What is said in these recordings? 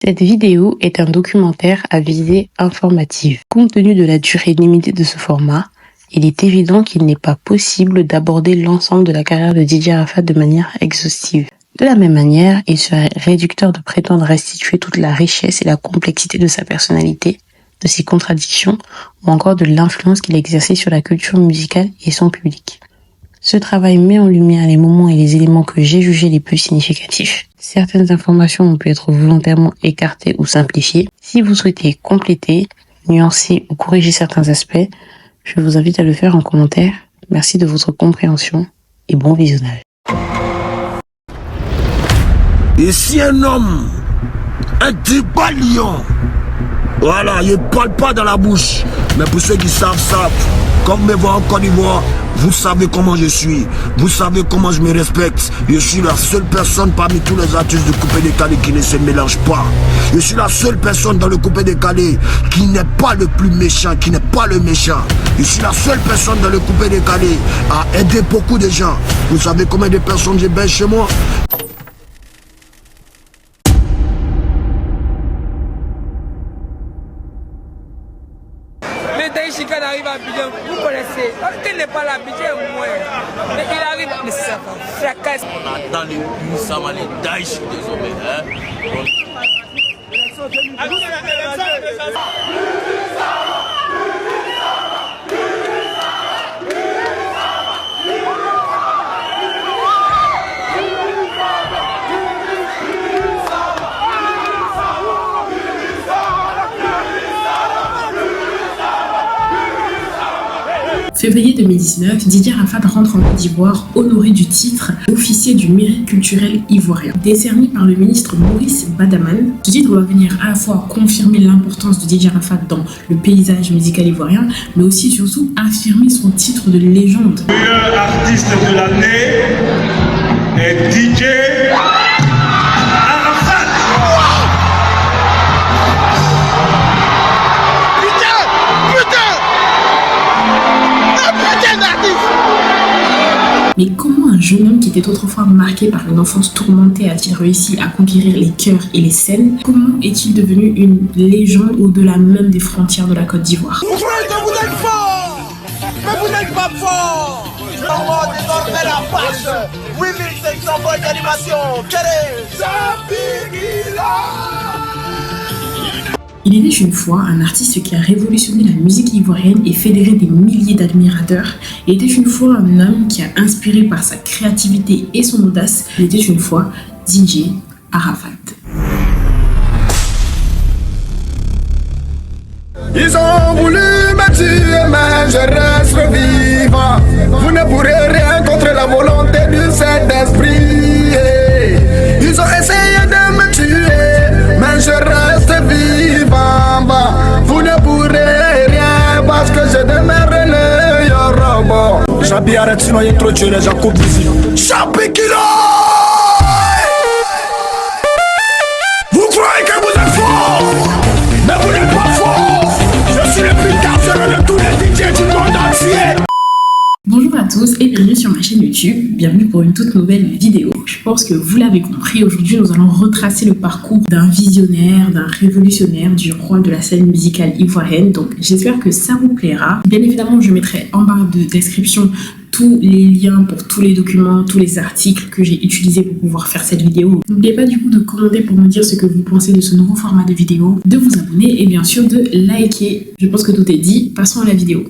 Cette vidéo est un documentaire à visée informative. Compte tenu de la durée limitée de ce format, il est évident qu'il n'est pas possible d'aborder l'ensemble de la carrière de Didier Arafat de manière exhaustive. De la même manière, il serait réducteur de prétendre restituer toute la richesse et la complexité de sa personnalité, de ses contradictions ou encore de l'influence qu'il a exercée sur la culture musicale et son public. Ce travail met en lumière les moments et les éléments que j'ai jugés les plus significatifs. Certaines informations ont pu être volontairement écartées ou simplifiées. Si vous souhaitez compléter, nuancer ou corriger certains aspects, je vous invite à le faire en commentaire. Merci de votre compréhension et bon visionnage. Et si un homme, un débat lion, voilà, il ne parle pas dans la bouche, mais pour ceux qui savent, comme me voient en Côte d'Ivoire, vous savez comment je suis, vous savez comment je me respecte. Je suis la seule personne parmi tous les artistes de coupé décalé qui ne se mélange pas. Je suis la seule personne dans le coupé décalé qui n'est pas le plus méchant, qui n'est pas le méchant. Je suis la seule personne dans le coupé décalé à aider beaucoup de gens. Vous savez combien de personnes j'héberge chez moi? Quand il arrive à Abidjan, vous connaissez, il n'est pas là, Abidjan ou moins. Mais il arrive, mais ça va fracasse. On attend les bus, ça va les daïs, désolé. Février 2019, Didier Arafat rentre en Côte d'Ivoire honoré du titre officier du mérite culturel ivoirien, décerné par le ministre Maurice Badaman. Ce titre va venir à la fois confirmer l'importance de Didier Arafat dans le paysage musical ivoirien, mais aussi et surtout affirmer son titre de légende. Le meilleur artiste de l'année est Didier Arafat. Mais comment un jeune homme qui était autrefois marqué par une enfance tourmentée a-t-il réussi à conquérir les cœurs et les scènes? Comment est-il devenu une légende au-delà même des frontières de la Côte d'Ivoire? Vous croyez que vous êtes fort, mais vous n'êtes pas fort. On va désormais la page 8500 volts d'animation. Quel est Il était une fois un artiste qui a révolutionné la musique ivoirienne et fédéré des milliers d'admirateurs. Il était une fois un homme qui a inspiré par sa créativité et son audace. Il était une fois Didier Arafat. Ils ont voulu me tuer, mais je reste vivant. Vous ne pourrez rien contre la volonté du Saint-Esprit. Ils ont essayé de me tuer, mais je reste vivant. Vous ne pourrez rien parce que je demeure le Yoruba. Chabi arrête sinon il trop tué les gens coupe d'ici. Chabi Kilo. Vous croyez que vous êtes fort, mais vous n'êtes pas fort. Je suis le plus dangereux de tous les DJ du monde entier. Bonjour à tous et bienvenue sur ma chaîne YouTube, bienvenue pour une toute nouvelle vidéo. Je pense que vous l'avez compris, aujourd'hui nous allons retracer le parcours d'un visionnaire, d'un révolutionnaire, du roi de la scène musicale ivoirienne. Donc j'espère que ça vous plaira. Bien évidemment je mettrai en barre de description tous les liens pour tous les documents, tous les articles que j'ai utilisés pour pouvoir faire cette vidéo. N'oubliez pas du coup de commenter pour me dire ce que vous pensez de ce nouveau format de vidéo, de vous abonner et bien sûr de liker. Je pense que tout est dit, passons à la vidéo.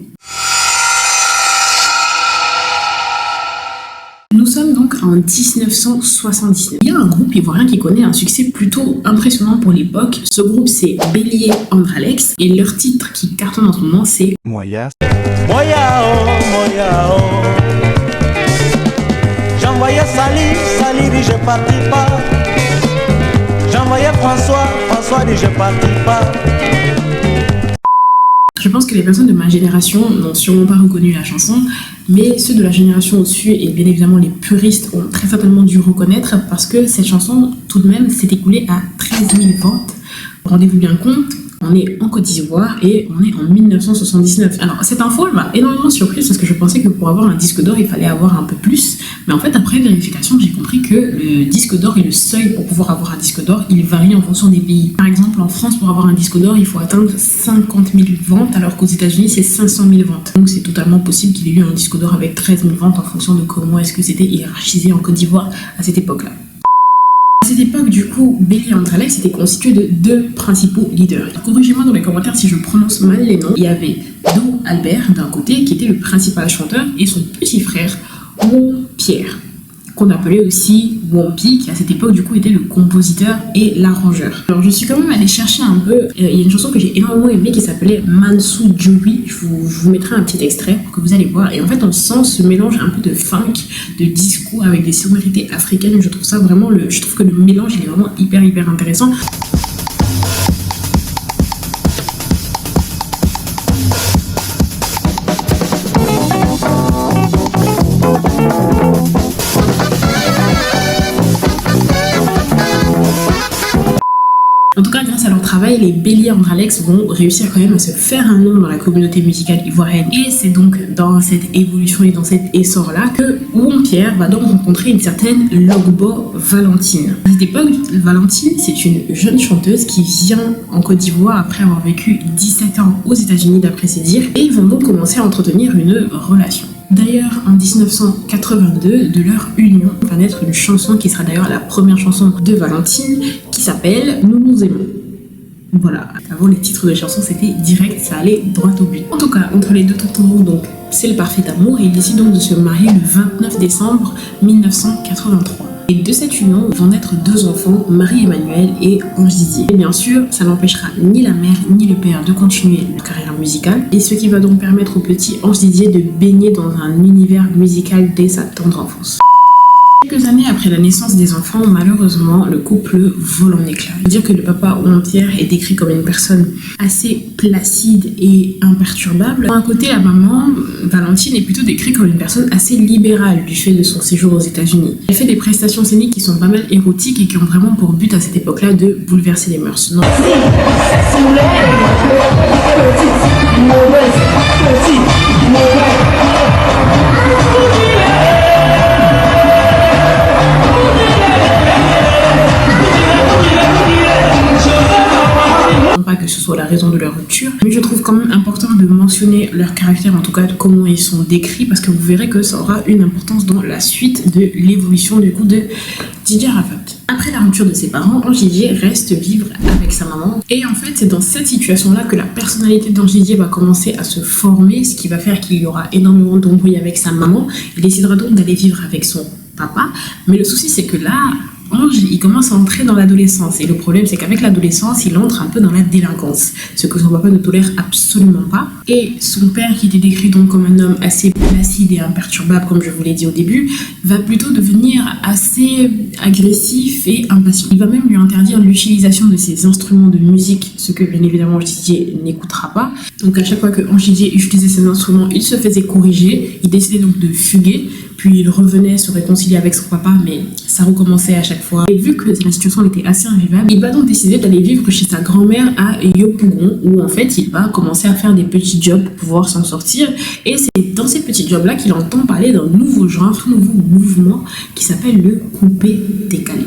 Nous sommes donc en 1979. Il y a un groupe ivoirien qui connaît un succès plutôt impressionnant pour l'époque. Ce groupe c'est Bélier Andralex et leur titre qui cartonne en ce moment c'est Moya. Moya oh, Moya oh. J'envoyais Sali dit je partis pas. J'envoyais François dit je partis pas. Je pense que les personnes de ma génération n'ont sûrement pas reconnu la chanson, mais ceux de la génération au-dessus et bien évidemment les puristes ont très certainement dû reconnaître parce que cette chanson, tout de même, s'est écoulée à 13 000 ventes. Rendez-vous bien compte, On est en Côte d'Ivoire et on est en 1979. Alors cette info elle m'a énormément surprise parce que je pensais que pour avoir un disque d'or il fallait avoir un peu plus, mais en fait après vérification j'ai compris que le disque d'or et le seuil pour pouvoir avoir un disque d'or il varie en fonction des pays. Par exemple en France pour avoir un disque d'or il faut atteindre 50 000 ventes alors qu'aux États-Unis c'est 500 000 ventes. Donc c'est totalement possible qu'il ait eu un disque d'or avec 13 000 ventes en fonction de comment est-ce que c'était hiérarchisé en Côte d'Ivoire à cette époque-là. À cette époque, du coup, Belly and Alex était constitué de deux principaux leaders. Corrigez-moi dans les commentaires si je prononce mal les noms. Il y avait Do Albert d'un côté, qui était le principal chanteur, et son petit frère, Won Pierre, qu'on appelait aussi Wampi, qui à cette époque du coup était le compositeur et l'arrangeur. Alors je suis quand même allée chercher un peu, il y a une chanson que j'ai énormément aimée qui s'appelait Mansour Djoui, je vous mettrai un petit extrait pour que vous allez voir, et en fait on sent ce mélange un peu de funk, de disco avec des sonorités africaines, je trouve ça vraiment, je trouve que le mélange il est vraiment hyper intéressant. En tout cas, grâce à leur travail, les Belly and Alex vont réussir quand même à se faire un nom dans la communauté musicale ivoirienne. Et c'est donc dans cette évolution et dans cet essor-là que Won Pierre va donc rencontrer une certaine Logbo Valentine. À cette époque, Valentine, c'est une jeune chanteuse qui vient en Côte d'Ivoire après avoir vécu 17 ans aux États-Unis d'après ses dires. Et ils vont donc commencer à entretenir une relation. D'ailleurs, en 1982, de leur union va naître une chanson qui sera d'ailleurs la première chanson de Valentine, qui s'appelle Nous nous aimons. Voilà, avant les titres de chansons c'était direct, ça allait droit au but. En tout cas, entre les deux tontons, donc c'est le parfait amour et ils décident donc de se marier le 29 décembre 1983. Et de cette union vont naître deux enfants, Marie-Emmanuelle et Ange Didier. Et bien sûr, ça n'empêchera ni la mère ni le père de continuer leur carrière musicale. Et ce qui va donc permettre au petit Ange Didier de baigner dans un univers musical dès sa tendre enfance. Quelques années après la naissance des enfants, malheureusement, le couple vole en éclats. Je veux dire que le papa Won Pierre est décrit comme une personne assez placide et imperturbable. D'un côté, la maman, Valentine, est plutôt décrite comme une personne assez libérale du fait de son séjour aux États-Unis. Elle fait des prestations scéniques qui sont pas mal érotiques et qui ont vraiment pour but à cette époque-là de bouleverser les mœurs. Non. Pas que ce soit la raison de leur rupture, mais je trouve quand même important de mentionner leur caractère, en tout cas de comment ils sont décrits, parce que vous verrez que ça aura une importance dans la suite de l'évolution du coup de Didier Arafat. Après la rupture de ses parents, Ange Didier reste vivre avec sa maman, et en fait c'est dans cette situation-là que la personnalité d'Ange Didier va commencer à se former, ce qui va faire qu'il y aura énormément d'embrouilles avec sa maman. Il décidera donc d'aller vivre avec son papa, mais le souci c'est que là, Ange, il commence à entrer dans l'adolescence. Et le problème, c'est qu'avec l'adolescence, il entre un peu dans la délinquance. Ce que son papa ne tolère absolument pas. Et son père, qui était décrit donc comme un homme assez placide et imperturbable, comme je vous l'ai dit au début, va plutôt devenir assez agressif et impatient. Il va même lui interdire l'utilisation de ses instruments de musique, ce que bien évidemment Ange Didier n'écoutera pas. Donc à chaque fois que Ange Didier utilisait ses instruments, il se faisait corriger. Il décidait donc de fuguer. Puis il revenait se réconcilier avec son papa, mais ça recommençait à chaque fois. Et vu que la situation était assez invivable, il va donc décider d'aller vivre chez sa grand-mère à Yopougon, où en fait il va commencer à faire des petits jobs pour pouvoir s'en sortir. Et c'est dans ces petits jobs-là qu'il entend parler d'un nouveau genre, un nouveau mouvement qui s'appelle le coupé-décalé.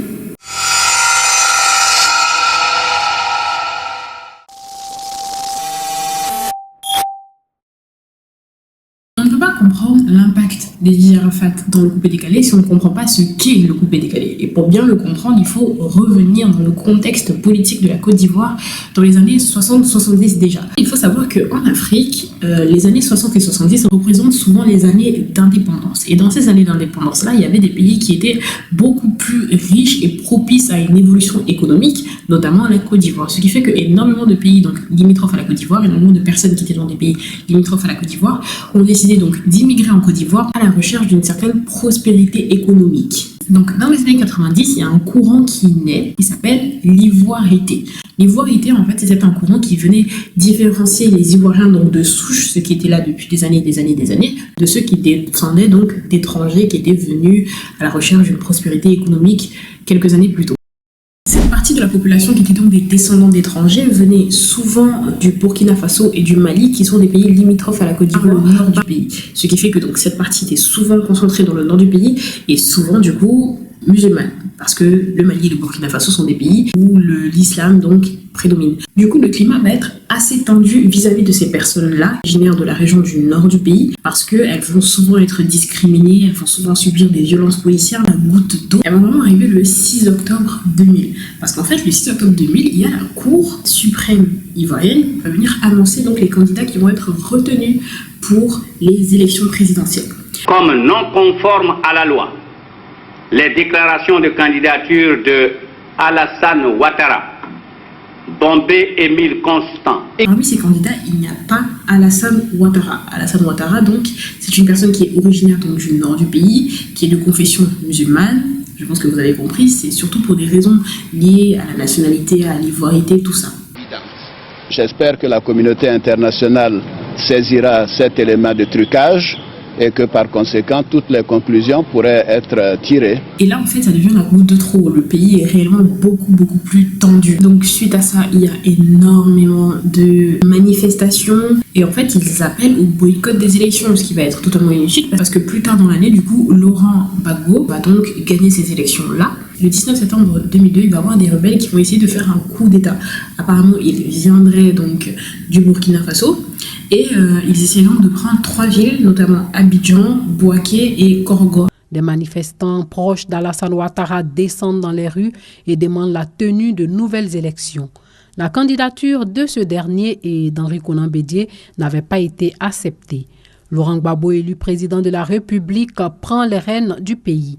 Comprendre l'impact des Didier Arafat dans le coupé-décalé si on ne comprend pas ce qu'est le coupé-décalé. Et pour bien le comprendre, il faut revenir dans le contexte politique de la Côte d'Ivoire dans les années 60-70 déjà. Il faut savoir qu'en Afrique, les années 60 et 70 représentent souvent les années d'indépendance. Et dans ces années d'indépendance-là, il y avait des pays qui étaient beaucoup plus riches et propices à une évolution économique, notamment la Côte d'Ivoire. Ce qui fait que énormément de pays donc limitrophes à la Côte d'Ivoire, énormément de personnes qui étaient dans des pays limitrophes à la Côte d'Ivoire ont décidé donc d'immigrer en Côte d'Ivoire à la recherche d'une certaine prospérité économique. Donc dans les années 90, il y a un courant qui naît qui s'appelle l'ivoirité. L'ivoirité, en fait, c'était un courant qui venait différencier les Ivoiriens donc de souche, ceux qui étaient là depuis des années, de ceux qui descendaient donc d'étrangers qui étaient venus à la recherche d'une prospérité économique quelques années plus tôt. Cette partie de la population qui était donc des descendants d'étrangers venait souvent du Burkina Faso et du Mali, qui sont des pays limitrophes à la Côte d'Ivoire, le nord du pays. Ce qui fait que donc cette partie était souvent concentrée dans le nord du pays et souvent du coup musulmane, parce que le Mali et le Burkina Faso sont des pays où l'islam donc prédomine. Du coup, le climat va être assez tendu vis-à-vis de ces personnes-là, originaires de la région du nord du pays, parce qu'elles vont souvent être discriminées, elles vont souvent subir des violences policières, la goutte d'eau. Elles vont vraiment arriver le 6 octobre 2000. Parce qu'en fait, le 6 octobre 2000, il y a la Cour suprême ivoirienne qui va venir annoncer donc les candidats qui vont être retenus pour les élections présidentielles. Comme non conformes à la loi, les déclarations de candidature de Alassane Ouattara, Bombé Émile Constant. Et parmi ces candidats, il n'y a pas Alassane Ouattara. Alassane Ouattara, donc, c'est une personne qui est originaire donc, du nord du pays, qui est de confession musulmane. Je pense que vous avez compris, c'est surtout pour des raisons liées à la nationalité, à l'ivoirité, tout ça. J'espère que la communauté internationale saisira cet élément de trucage et que par conséquent, toutes les conclusions pourraient être tirées. Et là, en fait, ça devient la goutte de trop. Le pays est réellement beaucoup plus tendu. Donc, suite à ça, il y a énormément de manifestations. Et en fait, ils appellent au boycott des élections, ce qui va être totalement inutile, parce que plus tard dans l'année, du coup, Laurent Gbagbo va donc gagner ces élections-là. Le 19 septembre 2002, il va y avoir des rebelles qui vont essayer de faire un coup d'État. Apparemment, ils viendraient donc du Burkina Faso. Et ils essaieront de prendre 3 villes, notamment Abidjan, Bouaké et Korogo. Des manifestants proches d'Alassane Ouattara descendent dans les rues et demandent la tenue de nouvelles élections. La candidature de ce dernier et d'Henri Konan Bédié n'avait pas été acceptée. Laurent Gbagbo, élu président de la République, prend les rênes du pays.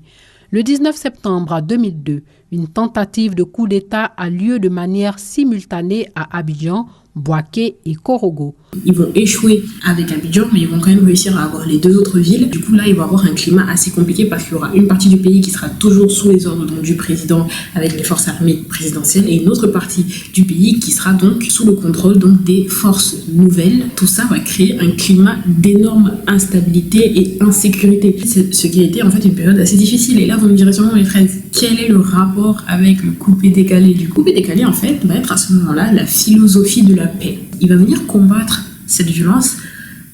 Le 19 septembre 2002, une tentative de coup d'État a lieu de manière simultanée à Abidjan, Bouaké et Korogo. Ils vont échouer avec Abidjan, mais ils vont quand même réussir à avoir les 2 autres villes. Du coup, là, il va y avoir un climat assez compliqué parce qu'il y aura une partie du pays qui sera toujours sous les ordres donc, du président avec les forces armées présidentielles et une autre partie du pays qui sera donc sous le contrôle donc, des forces nouvelles. Tout ça va créer un climat d'énorme instabilité et insécurité. C'est ce qui a été en fait une période assez difficile. Et là, vous me direz sûrement, mes frères, quel est le rapport avec le coupé-décalé? Du coupé-décalé, en fait, va être à ce moment-là la philosophie de la paix. Il va venir combattre cette violence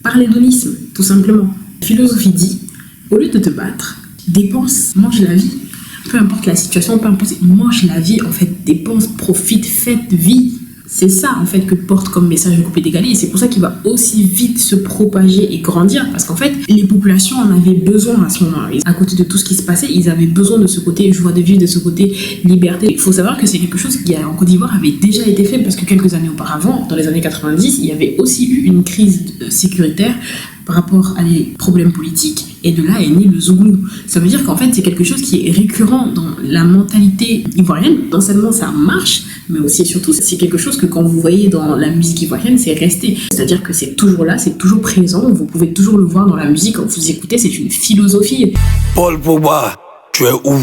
par l'hédonisme, tout simplement. La philosophie dit, au lieu de te battre, dépense, mange la vie. Peu importe la situation, peu importe, mange la vie, en fait, dépense, profite, faites vie. C'est ça, en fait, que porte comme message le coupé-décalé. Et c'est pour ça qu'il va aussi vite se propager et grandir. Parce qu'en fait, les populations en avaient besoin à ce moment-là. À côté de tout ce qui se passait, ils avaient besoin de ce côté joie de vivre, de ce côté liberté. Il faut savoir que c'est quelque chose qui, en Côte d'Ivoire, avait déjà été fait. Parce que quelques années auparavant, dans les années 90, il y avait aussi eu une crise sécuritaire par rapport à des problèmes politiques. Et de là est né le zouglou. Ça veut dire qu'en fait, c'est quelque chose qui est récurrent dans la mentalité ivoirienne. Non seulement ça marche, mais aussi et surtout, c'est quelque chose que quand vous voyez dans la musique ivoirienne, c'est resté. C'est-à-dire que c'est toujours là, c'est toujours présent. Vous pouvez toujours le voir dans la musique. Quand vous écoutez, c'est une philosophie. Paul Pogba, tu es où?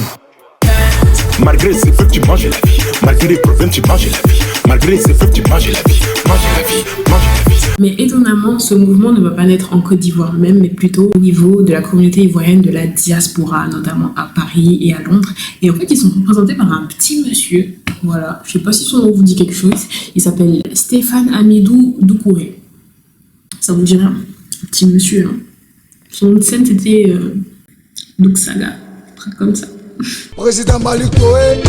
Malgré ces feux, tu manges la vie. Malgré les problèmes, tu manges la vie. Malgré ces feux, tu manges la vie. Mange la vie, mange la vie. Mais étonnamment, ce mouvement ne va pas naître en Côte d'Ivoire même, mais plutôt au niveau de la communauté ivoirienne de la diaspora, notamment à Paris et à Londres. Et en fait, ils sont représentés par un petit monsieur. Voilà, je sais pas si son nom vous dit quelque chose. Il s'appelle Stéphane Amidou Doucouré. Ça vous dit rien? Un petit monsieur. Hein. Son nom de scène, c'était Douksaga. Un truc comme ça. Président Malik Toé,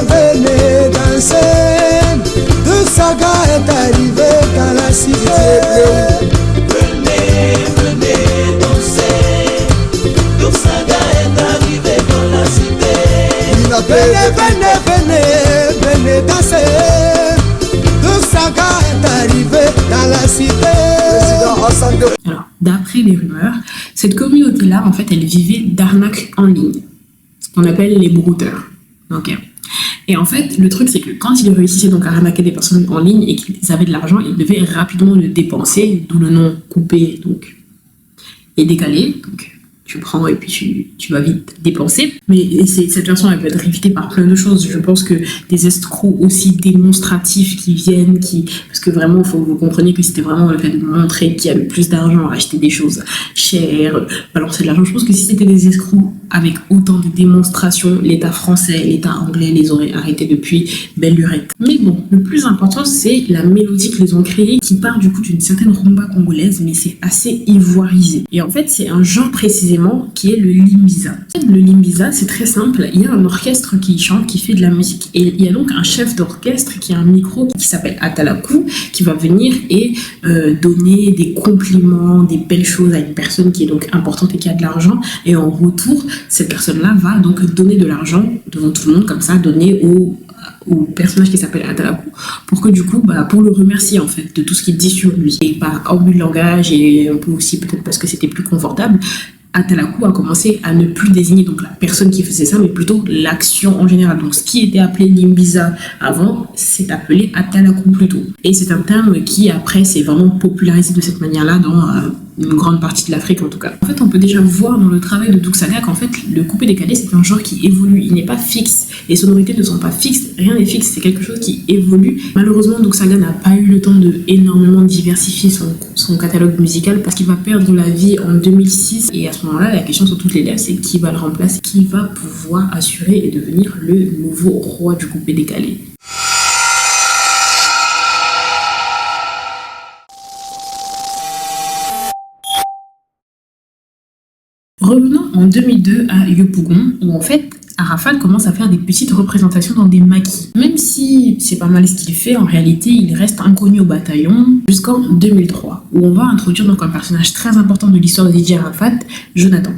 venez danser. Douksaga est arrivé dans la cité. Venez danser. Douksaga est arrivé dans la cité. Venez danser. Douksaga est arrivé dans la cité. Alors, d'après les rumeurs, cette communauté-là, en fait, elle vivait d'arnaques en ligne. Ce qu'on appelle les brouteurs. Ok. Et en fait, le truc, c'est que quand ils réussissaient donc à arnaquer des personnes en ligne et qu'ils avaient de l'argent, ils devaient rapidement le dépenser, d'où le nom coupé donc, et décalé. Donc, tu prends et puis tu vas vite dépenser. Mais cette version, elle peut être évitée par plein de choses. Je pense que des escrocs aussi démonstratifs qui viennent, parce que vraiment, il faut que vous compreniez que c'était vraiment le fait de montrer qui a le plus d'argent à acheter des choses chères, balancer de l'argent. Je pense que si c'était des escrocs avec autant de démonstrations, l'État français, l'État anglais les aurait arrêtés depuis belle lurette. Mais bon, le plus important, c'est la mélodie qu'ils ont créée, qui part du coup d'une certaine rumba congolaise, mais c'est assez ivoirisé. Et en fait, c'est un genre précisément qui est le limbiza. Le limbiza, c'est très simple. Il y a un orchestre qui chante, qui fait de la musique. Et il y a donc un chef d'orchestre qui a un micro qui s'appelle Atalakou, qui va venir et donner des compliments, des belles choses à une personne qui est donc importante et qui a de l'argent. Et en retour, cette personne-là va donc donner de l'argent devant tout le monde, comme ça, donner au personnage qui s'appelle Atalakou, pour que du coup, pour le remercier en fait de tout ce qu'il dit sur lui. Et par abus de langage, et un peu aussi peut-être parce que c'était plus confortable, Atalakou a commencé à ne plus désigner donc la personne qui faisait ça, mais plutôt l'action en général. Donc ce qui était appelé limbiza avant, c'est appelé Atalakou plutôt. Et c'est un terme qui après s'est vraiment popularisé de cette manière-là dans une grande partie de l'Afrique en tout cas. En fait, on peut déjà voir dans le travail de Doug Saga qu'en fait, le coupé décalé, c'est un genre qui évolue. Il n'est pas fixe. Les sonorités ne sont pas fixes. Rien n'est fixe. C'est quelque chose qui évolue. Malheureusement, Doug Saga n'a pas eu le temps de énormément diversifier son catalogue musical parce qu'il va perdre la vie en 2006. Et à ce moment-là, la question sur toutes les lèvres, c'est qui va le remplacer, qui va pouvoir assurer et devenir le nouveau roi du coupé décalé. Revenons en 2002 à Yopougon, où en fait, Arafat commence à faire des petites représentations dans des maquis. Même si c'est pas mal ce qu'il fait, en réalité, il reste inconnu au bataillon jusqu'en 2003, où on va introduire donc un personnage très important de l'histoire de DJ Arafat, Jonathan.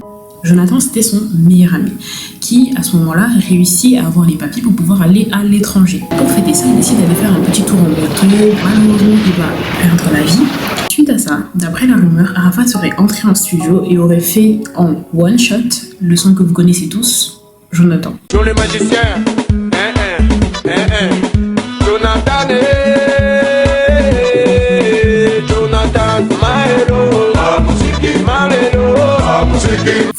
Jonathan, c'était son meilleur ami, qui, à ce moment-là, réussit à avoir les papiers pour pouvoir aller à l'étranger. Pour fêter ça, il décide d'aller faire un petit tour en moto. Malheureusement, il va perdre la vie. Suite à ça, d'après la rumeur, Arafat serait entré en studio et aurait fait en one shot le son que vous connaissez tous, Jonathan. Joe le magicien, Jonathan, Jonathan,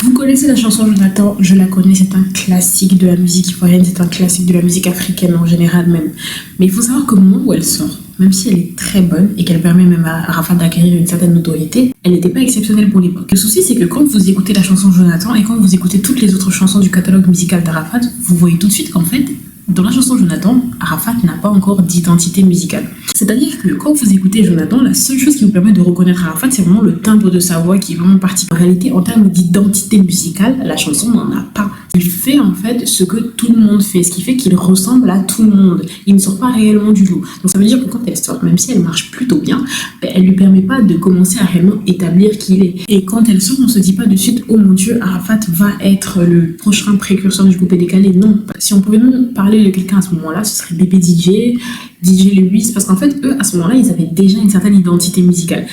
Vous connaissez la chanson Jonathan, je la connais, c'est un classique de la musique ivoirienne, c'est un classique de la musique africaine en général même. Mais il faut savoir qu'au moment où elle sort, même si elle est très bonne et qu'elle permet même à Arafat d'acquérir une certaine notoriété, elle n'était pas exceptionnelle pour l'époque. Le souci, c'est que quand vous écoutez la chanson Jonathan et quand vous écoutez toutes les autres chansons du catalogue musical d'Arafat, vous voyez tout de suite qu'en fait, dans la chanson Jonathan, Arafat n'a pas encore d'identité musicale. C'est-à-dire que quand vous écoutez Jonathan, la seule chose qui vous permet de reconnaître Arafat, c'est vraiment le timbre de sa voix qui est vraiment particulier. En réalité, en termes d'identité musicale, la chanson n'en a pas. Il fait en fait ce que tout le monde fait, ce qui fait qu'il ressemble à tout le monde. Il ne sort pas réellement du lot. Donc ça veut dire que quand elle sort, même si elle marche plutôt bien, elle lui permet pas de commencer à réellement établir qui il est. Et quand elle sort, on se dit pas de suite, oh mon Dieu, Arafat va être le prochain précurseur du coupé décalé. Non. Si on pouvait même parler de quelqu'un à ce moment-là, ce serait Bébé DJ Lewis, parce qu'en fait, eux, à ce moment-là, ils avaient déjà une certaine identité musicale.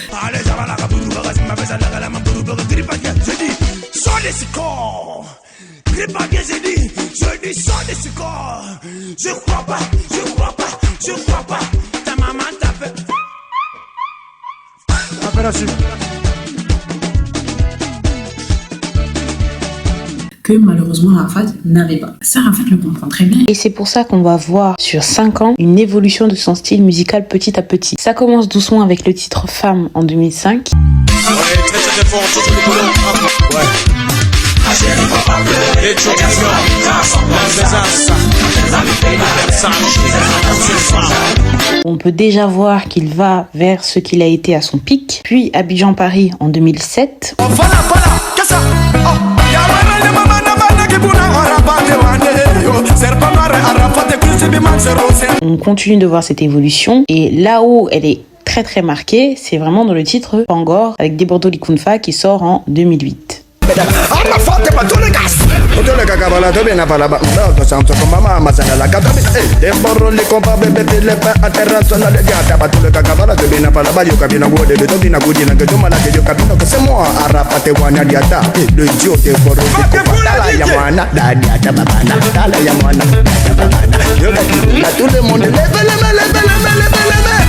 Je crois pas, ta maman t'a fait. Que malheureusement Arafat n'avait pas. Ça, Arafat le comprend très bien. Et c'est pour ça qu'on va voir sur 5 ans une évolution de son style musical petit à petit. Ça commence doucement avec le titre Femme en 2005. On peut déjà voir qu'il va vers ce qu'il a été à son pic. Puis Abidjan Paris en 2007. On continue de voir cette évolution et là où elle est très très marquée, c'est vraiment dans le titre Pangor avec Debordo Likunfa qui sort en 2008.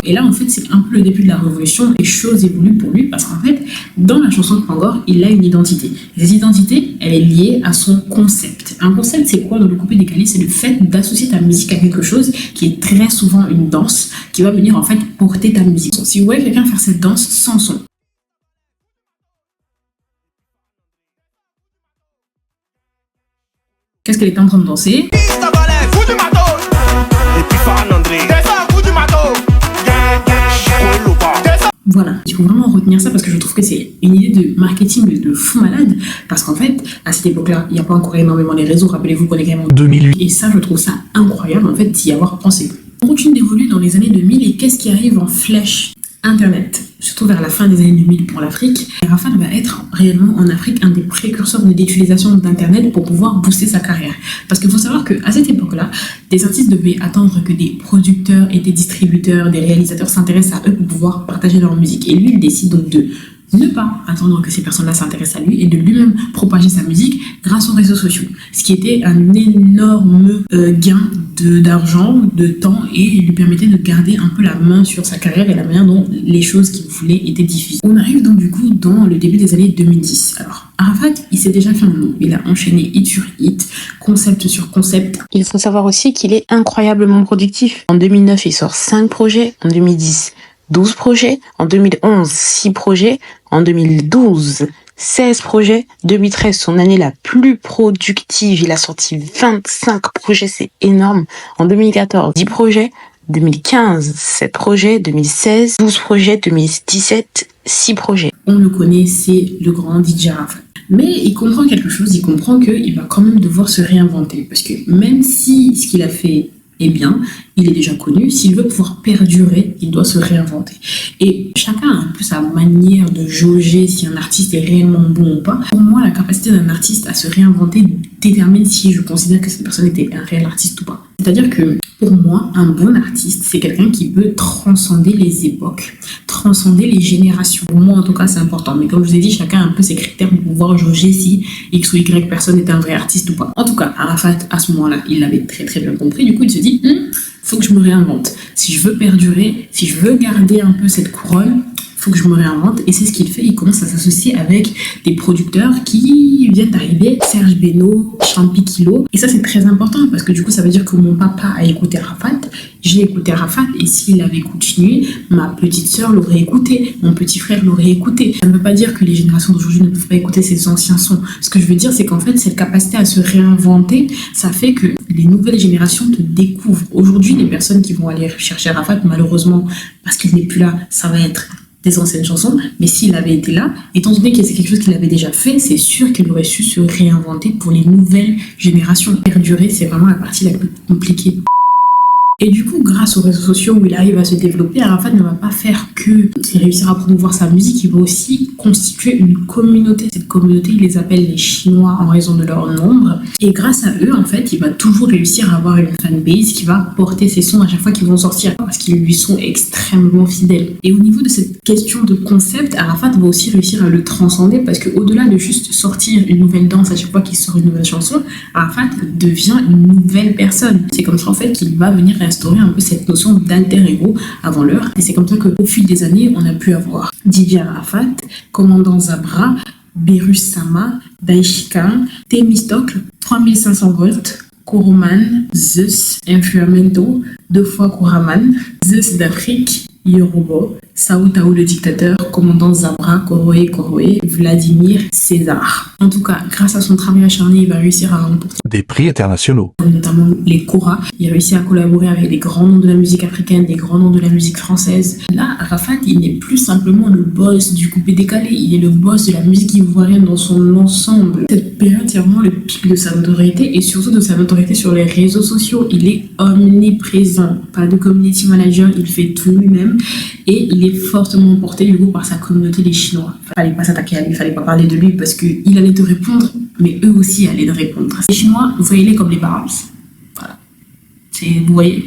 Et là, en fait, c'est un peu le début de la révolution, les choses évoluent pour lui parce qu'en fait, dans la chanson Pangor, il a une identité. Et cette identité, elle est liée à son concept. Un concept, c'est quoi dans le coupé décalé? C'est le fait d'associer ta musique à quelque chose qui est très souvent une danse, qui va venir en fait porter ta musique. Si vous voyez quelqu'un faire cette danse sans son, qu'est-ce qu'elle est en train de danser? Voilà, il faut vraiment retenir ça parce que je trouve que c'est une idée de marketing de fou malade. Parce qu'en fait, à cette époque-là, il n'y a pas encore énormément les réseaux. Rappelez-vous qu'on est quand même en 2008. Et ça, je trouve ça incroyable en fait d'y avoir pensé. On continue d'évoluer dans les années 2000 et qu'est-ce qui arrive en flèche? Internet, surtout vers la fin des années 2000 pour l'Afrique. Rafat va être réellement en Afrique un des précurseurs de l'utilisation d'Internet pour pouvoir booster sa carrière. Parce qu'il faut savoir qu'à cette époque-là, des artistes devaient attendre que des producteurs et des distributeurs, des réalisateurs s'intéressent à eux pour pouvoir partager leur musique. Et lui, il décide donc de ne pas attendre que ces personnes-là s'intéressent à lui et de lui-même propager sa musique grâce aux réseaux sociaux. Ce qui était un énorme gain d'argent, de temps et lui permettait de garder un peu la main sur sa carrière et la manière dont les choses qu'il voulait étaient diffusées. On arrive donc du coup dans le début des années 2010. Alors, Arafat, il s'est déjà fait un nom. Il a enchaîné hit sur hit, concept sur concept. Il faut savoir aussi qu'il est incroyablement productif. En 2009, il sort 5 projets. En 2010, 12 projets. En 2011, 6 projets. En 2012, 16 projets. 2013, son année la plus productive, il a sorti 25 projets, c'est énorme. En 2014, 10 projets. 2015, 7 projets. 2016, 12 projets. 2017, 6 projets. On le connaît, c'est le grand DJ Arafat. Mais il comprend quelque chose, il comprend qu'il va quand même devoir se réinventer. Parce que même si ce qu'il a fait est bien, il est déjà connu, s'il veut pouvoir perdurer, il doit se réinventer. Et chacun a un peu sa manière de jauger si un artiste est réellement bon ou pas. Pour moi, la capacité d'un artiste à se réinventer détermine si je considère que cette personne était un réel artiste ou pas. C'est-à-dire que pour moi, un bon artiste, c'est quelqu'un qui peut transcender les époques, transcender les générations. Pour moi, en tout cas, c'est important. Mais comme je vous ai dit, chacun a un peu ses critères pour pouvoir jauger si X ou Y personne est un vrai artiste ou pas. En tout cas, Arafat, à ce moment-là, il l'avait très très bien compris. Du coup, il se dit, faut que je me réinvente. Si je veux perdurer, si je veux garder un peu cette couronne, faut que je me réinvente. Et c'est ce qu'il fait. Il commence à s'associer avec des producteurs qui viennent d'arriver. Serge Beno, Champi Kilo. Et ça, c'est très important parce que du coup, ça veut dire que mon papa a écouté Arafat. J'ai écouté Arafat. Et s'il avait continué, ma petite sœur l'aurait écouté. Mon petit frère l'aurait écouté. Ça ne veut pas dire que les générations d'aujourd'hui ne peuvent pas écouter ces anciens sons. Ce que je veux dire, c'est qu'en fait, cette capacité à se réinventer, ça fait que les nouvelles générations te découvrent. Aujourd'hui, les personnes qui vont aller chercher Arafat, malheureusement, parce qu'il n'est plus là, ça va être des anciennes chansons, mais s'il avait été là, étant donné que c'est quelque chose qu'il avait déjà fait, c'est sûr qu'il aurait su se réinventer pour les nouvelles générations. Perdurer, c'est vraiment la partie la plus compliquée. Et du coup, grâce aux réseaux sociaux où il arrive à se développer, Arafat ne va pas faire que réussir à promouvoir sa musique, il va aussi constituer une communauté. Cette communauté, il les appelle les Chinois en raison de leur nombre. Et grâce à eux, en fait, il va toujours réussir à avoir une fanbase qui va porter ses sons à chaque fois qu'ils vont sortir parce qu'ils lui sont extrêmement fidèles. Et au niveau de cette question de concept, Arafat va aussi réussir à le transcender parce qu'au-delà de juste sortir une nouvelle danse à chaque fois qu'il sort une nouvelle chanson, Arafat devient une nouvelle personne. C'est comme ça, en fait, qu'il va venir instaurer un peu cette notion d'alter-ego avant l'heure. Et c'est comme ça qu'au fil des années, on a pu avoir DJ Arafat, Commandant Zabra, Berus Sama, Daishika, Temistocle, 3500 volts, Koroman, Zeus, Influamento, 2 fois Koraman, Zeus d'Afrique, Yoruba, Saoutaou le dictateur, Commandant Zabra, Koroé, Vladimir César. En tout cas, grâce à son travail acharné, il va réussir à remporter des prix internationaux, notamment les Cora. Il a réussi à collaborer avec des grands noms de la musique africaine, des grands noms de la musique française. Là, Arafat, il n'est plus simplement le boss du coupé décalé, il est le boss de la musique ivoirienne dans son ensemble. Cette période, c'est vraiment le pic de sa notoriété et surtout de sa notoriété sur les réseaux sociaux. Il est omniprésent, pas de community manager, il fait tout lui-même et il est fortement porté du coup par sa communauté des Chinois. Fallait pas s'attaquer à lui, fallait pas parler de lui parce qu'il allait te répondre, mais eux aussi allaient te répondre. Les Chinois, vous voyez-les comme les Barabs. Voilà. Vous voyez,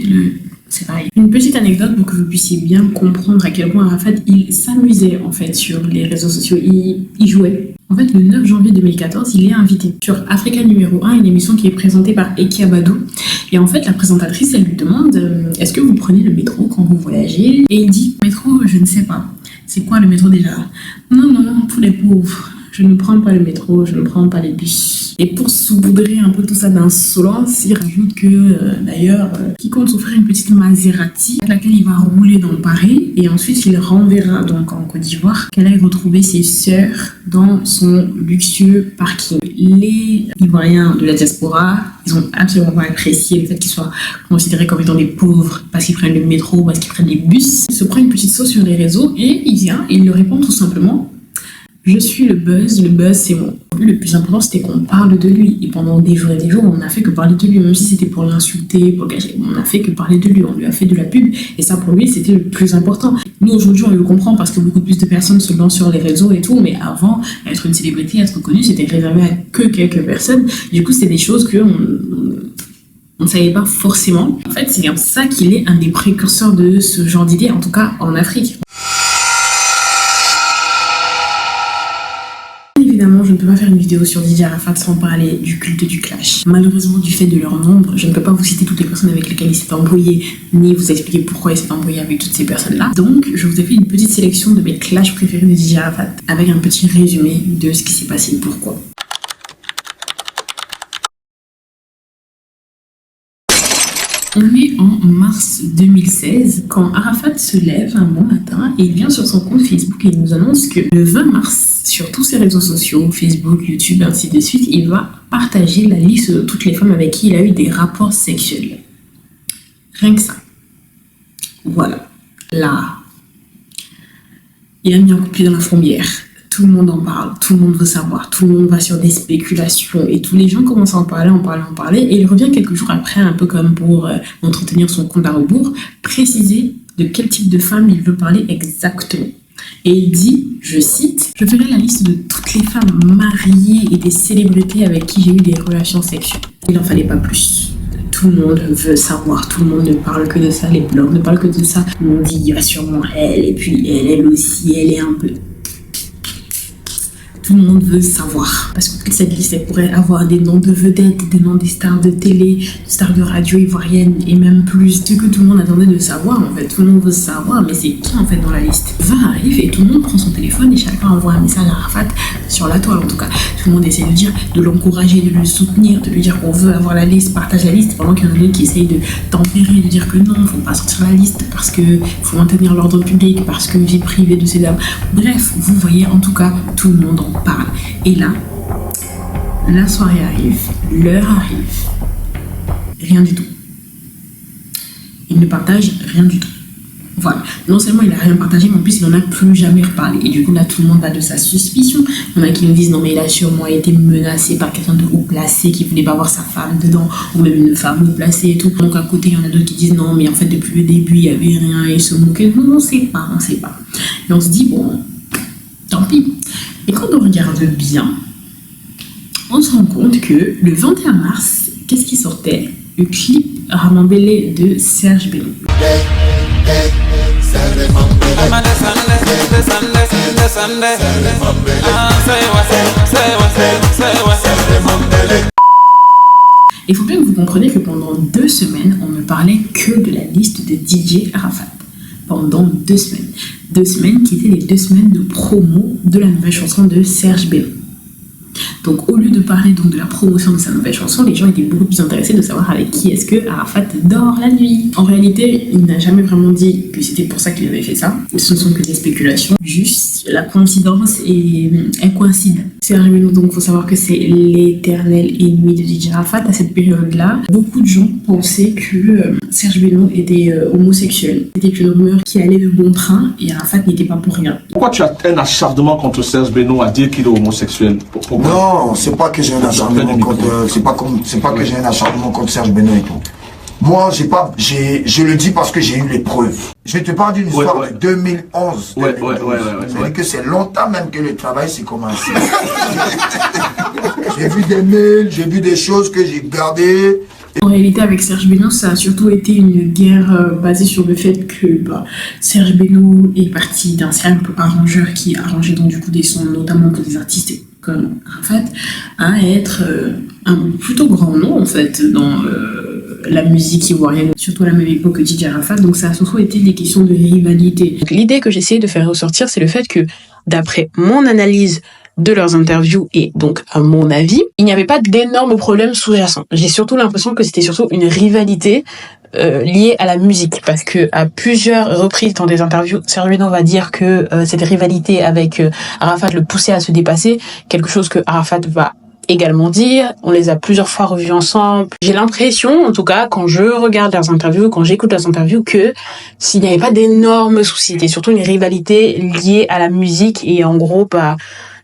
c'est pareil. Une petite anecdote pour que vous puissiez bien comprendre à quel point Arafat, il s'amusait en fait sur les réseaux sociaux. Il jouait. En fait, le 9 janvier 2014, il est invité sur Africa numéro 1, une émission qui est présentée par Eki Abadou. Et en fait, la présentatrice, elle lui demande est-ce que vous prenez le métro quand vous voyagez? Et il dit métro, je ne sais pas. C'est quoi le métro déjà? Non, pour les pauvres. Je ne prends pas le métro, je ne prends pas les bus. Et pour saupoudrer un peu tout ça d'insolence, il rajoute que, d'ailleurs, qu'il compte s'offrir une petite Maserati avec laquelle il va rouler dans Paris et ensuite il renverra donc en Côte d'Ivoire qu'elle aille retrouver ses sœurs dans son luxueux parking. Les Ivoiriens de la diaspora, ils ont absolument pas apprécié le fait qu'ils soient considérés comme étant des pauvres parce qu'ils prennent le métro, parce qu'ils prennent les bus. Il se prend une petite sauce sur les réseaux et il vient et il leur répond tout simplement: je suis le buzz c'est moi. Le plus important c'était qu'on parle de lui et pendant des jours et des jours on n'a fait que parler de lui, même si c'était pour l'insulter, pour le cacher, on n'a fait que parler de lui, on lui a fait de la pub et ça pour lui c'était le plus important. Nous aujourd'hui on le comprend parce que beaucoup plus de personnes se lancent sur les réseaux et tout, mais avant être une célébrité, être connue c'était réservé à que quelques personnes. Du coup c'est des choses que on ne savait pas forcément. En fait c'est comme ça qu'il est un des précurseurs de ce genre d'idée, en tout cas en Afrique. Évidemment, je ne peux pas faire une vidéo sur Didier Arafat sans parler du culte du clash. Malheureusement, du fait de leur nombre, je ne peux pas vous citer toutes les personnes avec lesquelles il s'est embrouillé, ni vous expliquer pourquoi il s'est embrouillé avec toutes ces personnes-là. Donc, je vous ai fait une petite sélection de mes clashs préférés de Didier Arafat, avec un petit résumé de ce qui s'est passé et pourquoi. On est en mars 2016 quand Arafat se lève un bon matin et il vient sur son compte Facebook et il nous annonce que le 20 mars, sur tous ses réseaux sociaux, Facebook, YouTube, ainsi de suite, il va partager la liste de toutes les femmes avec qui il a eu des rapports sexuels. Rien que ça. Voilà. Là, il a mis un coup de pied dans la fourmière. Tout le monde en parle, tout le monde veut savoir, tout le monde va sur des spéculations et tous les gens commencent à en parler et il revient quelques jours après, un peu comme pour entretenir son compte à rebours, préciser de quel type de femme il veut parler exactement. Et il dit, je cite, « Je ferai la liste de toutes les femmes mariées et des célébrités avec qui j'ai eu des relations sexuelles. » Il n'en fallait pas plus. Tout le monde veut savoir, tout le monde ne parle que de ça, les blogs ne parlent que de ça. On dit, il y a sûrement elle, et puis elle aussi, elle est un peu... Tout le monde veut savoir. Parce que cette liste, elle pourrait avoir des noms de vedettes, des noms des stars de télé, des stars de radio ivoirienne et même plus. Ce que tout le monde attendait de savoir, en fait. Tout le monde veut savoir, mais c'est qui, en fait, dans la liste? 20 arrive et tout le monde prend son téléphone et chacun envoie un message à Arafat sur la toile, en tout cas. Tout le monde essaie de dire, de l'encourager, de le soutenir, de lui dire qu'on veut avoir la liste, partage la liste, pendant qu'il y en a d'autres qui essayent de tempérer, de dire que non, il ne faut pas sortir la liste parce qu'il faut maintenir l'ordre public, parce que vie privée de ces dames. Bref, vous voyez, en tout cas, tout le monde en parle. Et là, la soirée arrive, l'heure arrive, rien du tout. Il ne partage rien du tout. Voilà. Non seulement il n'a rien partagé, mais en plus il n'en a plus jamais reparlé. Et du coup là, tout le monde a de sa suspicion. Il y en a qui me disent non mais il a sûrement été menacé par quelqu'un de haut placé qui voulait pas voir sa femme dedans, ou même une femme haut placée et tout. Donc à côté, il y en a d'autres qui disent non mais en fait depuis le début il n'y avait rien, il se moquait. Non, on sait pas. Et on se dit bon, tant pis. Et quand on regarde bien, on se rend compte que le 21 mars, qu'est-ce qui sortait? Le clip Ramambélé de Serge Bello. Il faut bien que vous compreniez que pendant 2 semaines, on ne parlait que de la liste de DJ Arafat. Pendant 2 semaines. 2 semaines qui étaient les 2 semaines de promo de la nouvelle chanson de Serge Bello. Donc au lieu de parler donc de la promotion de sa nouvelle chanson, les gens étaient beaucoup plus intéressés de savoir avec qui est-ce que Arafat dort la nuit. En réalité, il n'a jamais vraiment dit que c'était pour ça qu'il avait fait ça. Ce ne sont que des spéculations. Juste, la coïncidence elle coïncide. Serge Bello, donc il faut savoir que c'est l'éternel ennemi de DJ Arafat à cette période-là. Beaucoup de gens pensaient que Serge Bello était homosexuel. C'était une rumeur qui allait de bon train et Arafat n'était pas pour rien. Pourquoi tu as un acharnement contre Serge Bello à dire qu'il est homosexuel? Non, c'est pas que j'ai un acharnement contre, c'est pas que j'ai un acharnement contre Serge Bello et tout. Moi, je le dis parce que j'ai eu les preuves. Je te parle d'une histoire de 2011. C'est-à-dire que c'est longtemps même que le travail s'est commencé. J'ai vu des mails, j'ai vu des choses que j'ai gardées. En réalité, avec Serge Bello, ça a surtout été une guerre basée sur le fait que Serge Bello est parti d'un simple arrangeur qui arrangeait donc du coup des sons, notamment pour des artistes comme Arafat à être un plutôt grand nom en fait dans la musique ivoirienne, surtout à la même époque que DJ Arafat, donc ça a surtout été des questions de rivalité. L'idée que j'essaie de faire ressortir, c'est le fait que d'après mon analyse de leurs interviews et donc à mon avis, il n'y avait pas d'énormes problèmes sous-jacents. J'ai surtout l'impression que c'était surtout une rivalité liée à la musique, parce que à plusieurs reprises dans des interviews, Serge-Beno va dire que cette rivalité avec Arafat le poussait à se dépasser, quelque chose que Arafat va également dire. On les a plusieurs fois revus ensemble. J'ai l'impression, en tout cas, quand je regarde leurs interviews, quand j'écoute leurs interviews, que s'il n'y avait pas d'énormes soucis, c'était surtout une rivalité liée à la musique et en gros,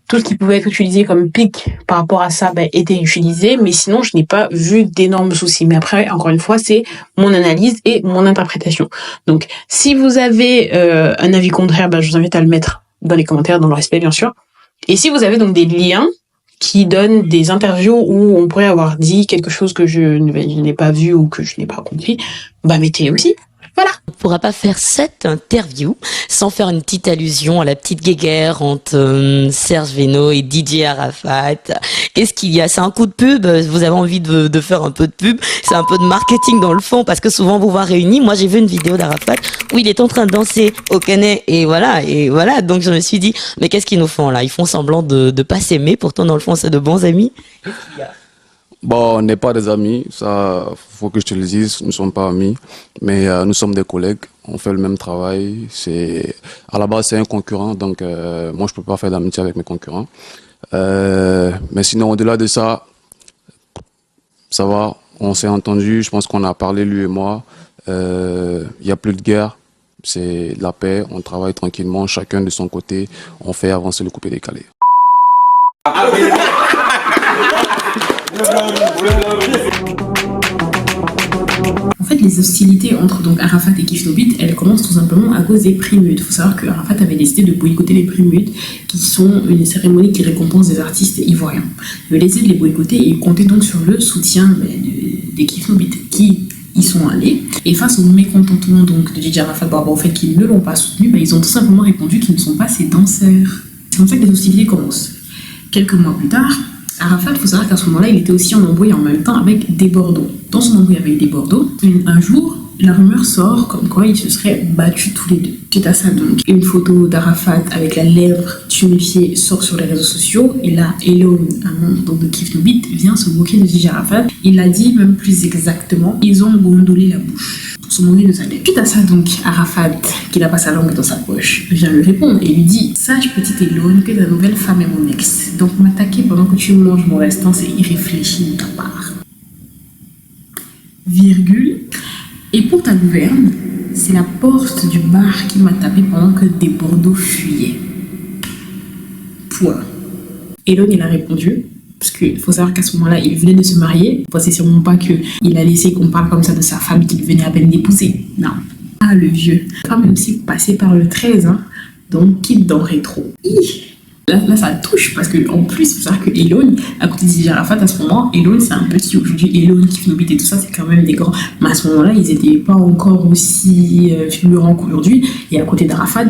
tout ce qui pouvait être utilisé comme pic par rapport à ça était utilisé, mais sinon je n'ai pas vu d'énormes soucis. Mais après, encore une fois, c'est mon analyse et mon interprétation. Donc, si vous avez un avis contraire, je vous invite à le mettre dans les commentaires, dans le respect bien sûr. Et si vous avez donc des liens qui donnent des interviews où on pourrait avoir dit quelque chose que je n'ai pas vu ou que je n'ai pas compris, mettez aussi. Voilà. On ne pourra pas faire cette interview sans faire une petite allusion à la petite guéguerre entre Serge-Beno et DJ Arafat. Qu'est-ce qu'il y a? C'est un coup de pub? Vous avez envie de faire un peu de pub? C'est un peu de marketing dans le fond, parce que souvent vous voir réunis. Moi, j'ai vu une vidéo d'Arafat où il est en train de danser au canet et voilà. Donc je me suis dit, mais qu'est-ce qu'ils nous font là? Ils font semblant de pas s'aimer, pourtant dans le fond c'est de bons amis. Qu'est-ce qu'il y a? Bon, on n'est pas des amis, ça, faut que je te le dise, nous ne sommes pas amis, mais nous sommes des collègues, on fait le même travail, à la base c'est un concurrent, donc moi je peux pas faire d'amitié avec mes concurrents. Mais sinon, au-delà de ça, ça va, on s'est entendu, je pense qu'on a parlé lui et moi, il n'y a plus de guerre, c'est la paix, on travaille tranquillement, chacun de son côté, on fait avancer le coupé-décalé. En fait, les hostilités entre donc Arafat et Kif No Beat, elles commencent tout simplement à cause des Primutes. Il faut savoir que Arafat avait décidé de boycotter les Primutes, qui sont une cérémonie qui récompense des artistes ivoiriens. Il avait décidé de les boycotter et il comptait donc sur le soutien des Kif No Beat qui y sont allés. Et face au mécontentement donc de DJ Arafat par rapport au fait qu'ils ne l'ont pas soutenu, ils ont tout simplement répondu qu'ils ne sont pas ses danseurs. C'est comme ça que les hostilités commencent. Quelques mois plus tard, Arafat, il faut savoir qu'à ce moment-là, il était aussi en embrouille en même temps avec Desbordeaux. Dans son embrouille avec Desbordeaux, un jour, la rumeur sort comme quoi ils se seraient battus tous les deux. Suite à ça, donc, une photo d'Arafat avec la lèvre tuméfiée sort sur les réseaux sociaux. Et là, Elon, un membre donc de Kif No Beat, vient se moquer de DJ Arafat. Il l'a dit même plus exactement, ils ont gondolé la bouche pour se moquer de sa lèvre. Suite à ça, donc, Arafat, qui n'a pas sa langue dans sa poche, vient lui répondre et lui dit: sache petite Elon que ta nouvelle femme est mon ex. Donc m'attaquer pendant que tu manges mon restant, c'est irréfléchi de ta part. Virgule. Et pour ta gouverne, c'est la porte du bar qui m'a tapé pendant que Desbordeaux fuyait. Point. Elon, il a répondu, parce qu'il faut savoir qu'à ce moment-là, il venait de se marier. Vous pensez sûrement pas qu'il a laissé qu'on parle comme ça de sa femme qu'il venait à peine d'épouser. Non. Ah, le vieux. Quand même aussi passé par le 13, donc quitte dans rétro. Là, ça touche parce que en plus, il faut savoir que Elon, à côté de DJ Arafat, à ce moment, Elon, c'est un petit. Aujourd'hui, Elon, Kif No Beat et tout ça, c'est quand même des grands. Mais à ce moment-là, ils n'étaient pas encore aussi figurants qu'aujourd'hui. Et à côté d'Arafat,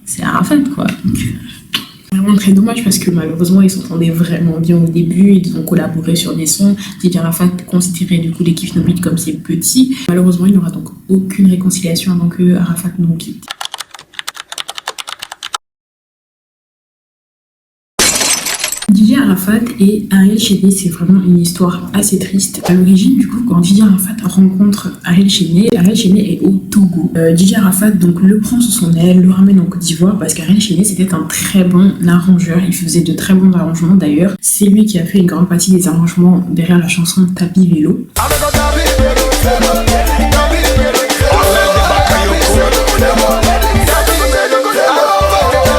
c'est Arafat, quoi. Donc, vraiment très dommage parce que malheureusement, ils s'entendaient vraiment bien au début. Ils ont collaboré sur des sons. DJ Arafat considérait du coup les Kif No Beat comme ses petits. Malheureusement, il n'y aura donc aucune réconciliation avant que Arafat nous quitte. DJ Arafat et Ariel Chéné, c'est vraiment une histoire assez triste. À l'origine, du coup, quand DJ Arafat rencontre Ariel Chéné est au Togo. DJ Arafat donc le prend sous son aile, le ramène en Côte d'Ivoire parce qu'Ariel Chéné c'était un très bon arrangeur. Il faisait de très bons arrangements d'ailleurs. C'est lui qui a fait une grande partie des arrangements derrière la chanson Tapis Vélo.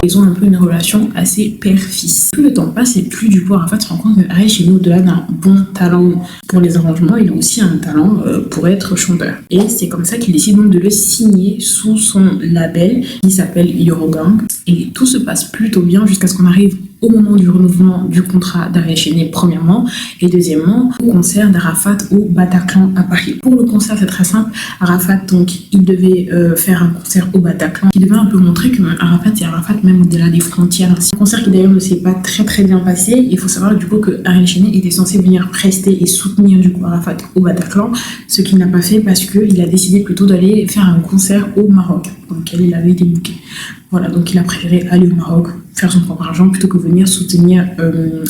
Ils ont un peu une relation assez père-fils. Plus le temps passe et plus du coup Arafat se rend compte que Ariel Chéné, au-delà d'un bon talent pour les arrangements, il a aussi un talent pour être chanteur. Et c'est comme ça qu'il décide donc de le signer sous son label qui s'appelle Yorogang. Et tout se passe plutôt bien jusqu'à ce qu'on arrive au moment du renouvellement du contrat d'Ariel Cheney, premièrement, et deuxièmement, au concert d'Arafat au Bataclan à Paris. Pour le concert, c'est très simple. Arafat, donc, il devait faire un concert au Bataclan, qui devait un peu montrer que Arafat, c'est Arafat même au-delà des frontières. C'est un concert qui d'ailleurs ne s'est pas très bien passé. Il faut savoir du coup que Ariel Cheney était censé venir prester et soutenir du coup Arafat au Bataclan, ce qu'il n'a pas fait parce qu'il a décidé plutôt d'aller faire un concert au Maroc, dans lequel il avait été booké. Voilà, donc il a préféré aller au Maroc, faire son propre argent, plutôt que venir soutenir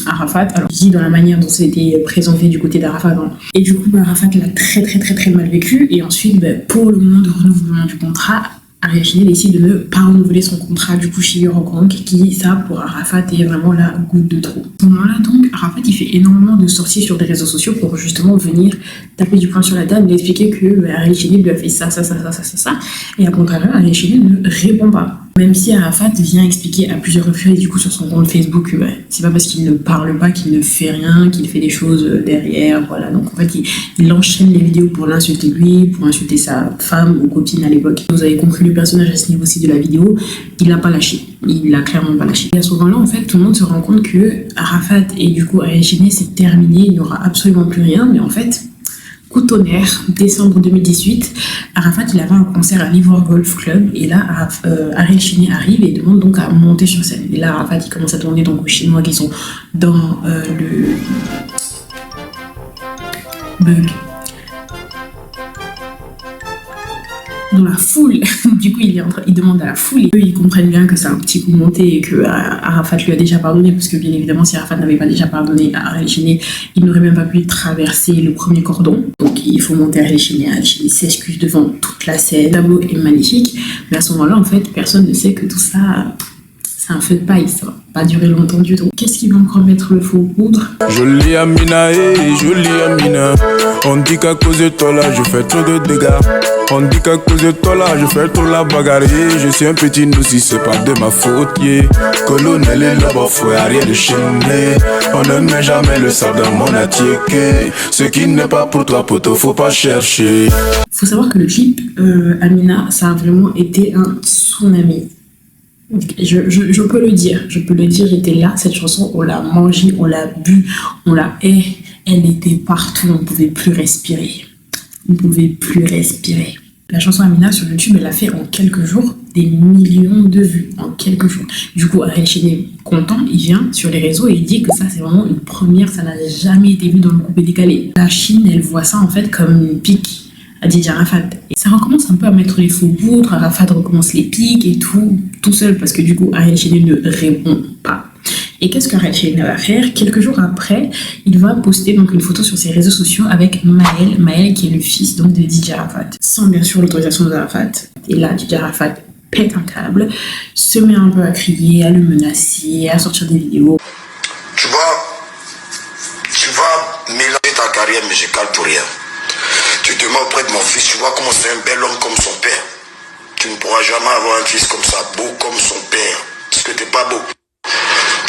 Arafat. Alors, je dis dans la manière dont c'était présenté du côté d'Arafat. Et du coup, Arafat l'a très mal vécu. Et ensuite, pour le moment de renouvellement du contrat, Ariel Cheney décide de ne pas renouveler son contrat du coup chez Eurogong, qui, ça, pour Arafat, est vraiment la goutte de trop. À ce moment-là, donc, Arafat, il fait énormément de sorties sur les réseaux sociaux pour justement venir taper du poing sur la table et expliquer que Ariel Cheney lui a fait ça. Et à contraire, Ariel Cheney ne répond pas. Même si Arafat vient expliquer à plusieurs reprises du coup sur son compte Facebook que c'est pas parce qu'il ne parle pas qu'il ne fait rien, qu'il fait des choses derrière, voilà. Donc en fait il enchaîne les vidéos pour l'insulter lui, pour insulter sa femme ou copine à l'époque. Vous avez compris le personnage à ce niveau aussi de la vidéo, il l'a pas lâché, il l'a clairement pas lâché. Et à ce moment-là en fait tout le monde se rend compte que Arafat et du coup Ariel Cheney c'est terminé, il n'y aura absolument plus rien, mais en fait coup de tonnerre, décembre 2018, Arafat il avait un concert à l'Ivoire Golf Club et là Ariel Cheney arrive et demande donc à monter sur scène. Et là Arafat il commence à tourner donc aux Chinois qui sont dans le bug. Dans la foule, du coup il demande à la foule et eux ils comprennent bien que c'est un petit coup monté et que Arafat lui a déjà pardonné, parce que bien évidemment si Arafat n'avait pas déjà pardonné à Ariel Cheney, il n'aurait même pas pu traverser le premier cordon. Donc il faut monter Ariel Cheney s'excuse devant toute la scène, le tableau est magnifique, mais à ce moment là en fait personne ne sait que tout ça c'est un feu de paille, ça va pas durer longtemps du tout. Qu'est-ce qui va encore mettre le feu aux poudres? Jolie Amina, jolie Amina, on dit qu'à cause de toi là je fais trop de dégâts. On dit qu'à cause de toi là je fais trop la bagarre. Je suis un petit nous si c'est pas de ma faute, yeah. Colonel est là-bas, faut rien de chaîner. On ne met jamais le sable dans mon attiqué. Ce qui n'est pas pour toi poto, faut pas chercher. Faut savoir que le clip Amina, ça a vraiment été un tsunami. Je peux le dire, j'étais là, cette chanson, on l'a mangée, on l'a bu, on l'a elle était partout, on ne pouvait plus respirer. La chanson Amina sur YouTube, elle a fait en quelques jours des millions de vues, en quelques jours. Du coup, Ariel Cheney, content, il vient sur les réseaux et il dit que ça c'est vraiment une première, ça n'a jamais été vu dans le coupé décalé. La Chine, elle voit ça en fait comme une pique à Didier Arafat. Et ça recommence un peu à mettre les faux poudres, Arafat recommence les piques et tout seul, parce que du coup Ariel Cheney ne répond pas. Et qu'est-ce qu'Ariel Cheney va faire? Quelques jours après, il va poster donc une photo sur ses réseaux sociaux avec Maël qui est le fils donc de Didier Arafat, sans bien sûr l'autorisation d'Arafat. Et là, Didier Arafat pète un câble, se met un peu à crier, à le menacer, à sortir des vidéos. Tu vas mélanger ta carrière musicale pour rien. Tu te mets auprès de mon fils, tu vois comment c'est un bel homme comme son père. Tu ne pourras jamais avoir un fils comme ça, beau comme son père. Parce que t'es pas beau.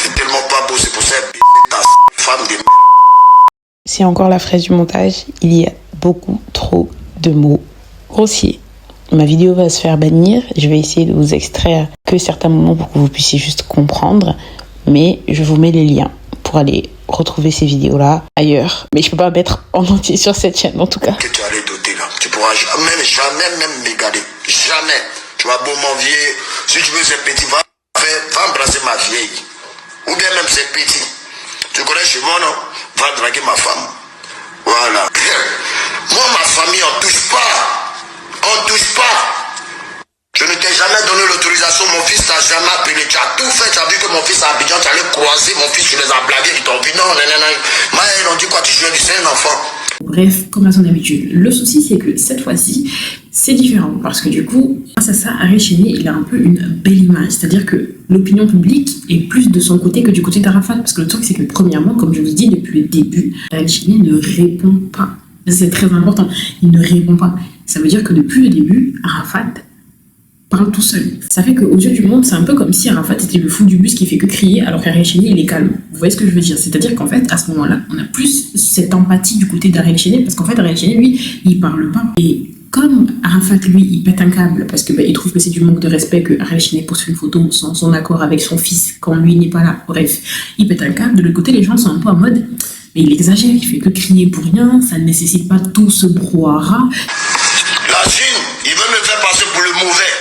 T'es tellement pas beau, c'est pour ça que ta femme de... C'est encore la fraise du montage, il y a beaucoup trop de mots grossiers. Ma vidéo va se faire bannir, je vais essayer de vous extraire que certains moments pour que vous puissiez juste comprendre, mais je vous mets les liens pour aller retrouver ces vidéos-là ailleurs. Mais je peux pas mettre en entier sur cette chaîne en tout cas. Que tu allais doter là, tu pourras jamais m'égaler, jamais. Tu vas beau m'envier, si tu veux ces petits, va embrasser ma vieille, ou bien même ces petits. Tu connais chez moi non? Va draguer ma femme. Voilà. Moi ma famille on touche pas. Je ne t'ai jamais donné l'autorisation, mon fils t'a jamais appelé, tu as tout fait, tu as vu que mon fils à Abidjan, tu allais croiser mon fils, tu les as blagués, tu t'en vu, non, Maël, on dit quoi, tu joues du c'est un enfant. Bref, comme à son habitude. Le souci, c'est que cette fois-ci, c'est différent, parce que du coup, grâce à ça, Ariel Cheney, il a un peu une belle image, c'est-à-dire que l'opinion publique est plus de son côté que du côté d'Arafat, parce que le truc, c'est que premièrement, comme je vous dis depuis le début, Ariel Cheney ne répond pas. C'est très important, il ne répond pas. Ça veut dire que depuis le début, Arafat parle tout seul. Ça fait qu'aux yeux du monde, c'est un peu comme si Arafat était le fou du bus qui fait que crier, alors qu'Ariel Cheney, il est calme. Vous voyez ce que je veux dire? C'est-à-dire qu'en fait, à ce moment-là, on a plus cette empathie du côté d'Ariel Cheney, parce qu'en fait, Ariel Cheney, lui, il parle pas. Et Comme Arafat, lui, il pète un câble parce que il trouve que c'est du manque de respect que Ariel Cheney poste une photo sans son accord avec son fils quand lui n'est pas là. Bref, il pète un câble. De l'autre côté, les gens sont un peu en mode, mais il exagère, il fait que crier pour rien, ça ne nécessite pas tout ce brouhaha. La Chine, il veut me faire passer pour le mauvais.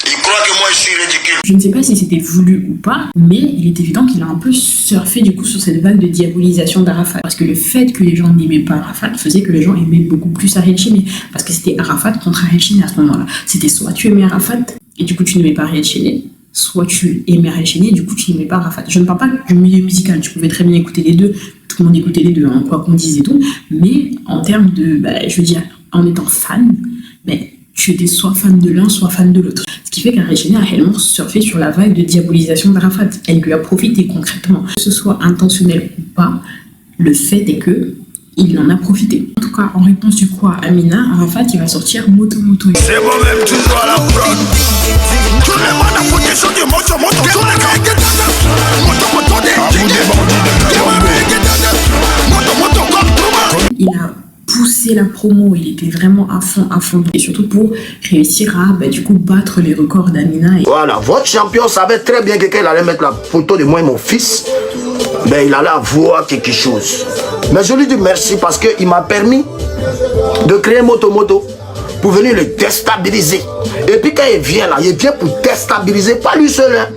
Il croit que moi je suis ridicule. Je ne sais pas si c'était voulu ou pas, mais il est évident qu'il a un peu surfé du coup sur cette vague de diabolisation d'Arafat. Parce que le fait que les gens n'aimaient pas Arafat faisait que les gens aimaient beaucoup plus Ariel Cheney. Parce que c'était Arafat contre Ariel Cheney à ce moment-là. C'était soit tu aimais Arafat et du coup tu n'aimais pas Ariel Cheney, soit tu aimais Ariel Cheney et du coup tu n'aimais pas Arafat. Je ne parle pas du milieu musical, tu pouvais très bien écouter les deux, tout le monde écoutait les deux, hein, quoi qu'on dise et tout, mais en termes de, je veux dire, en étant fan, tu étais soit fan de l'un, soit fan de l'autre. Ce qui fait qu'Ariel Cheney a réellement surfé sur la vague de diabolisation d'Arafat. Elle lui a profité concrètement. Que ce soit intentionnel ou pas, le fait est que il en a profité. En tout cas, en réponse du coup à Amina, Arafat, il va sortir Moto Moto. C'est moi-même toujours à la prod. Tout le monde a protection du moto moto. Tout le monde il a poussé la promo, il était vraiment à fond, et surtout pour réussir à du coup battre les records d'Amina. Voilà, votre champion savait très bien que quand il allait mettre la photo de moi et mon fils, il allait avoir quelque chose. Mais je lui dis merci parce qu'il m'a permis de créer Moto Moto pour venir le déstabiliser. Et puis quand il vient là, il vient pour déstabiliser, pas lui seul, hein.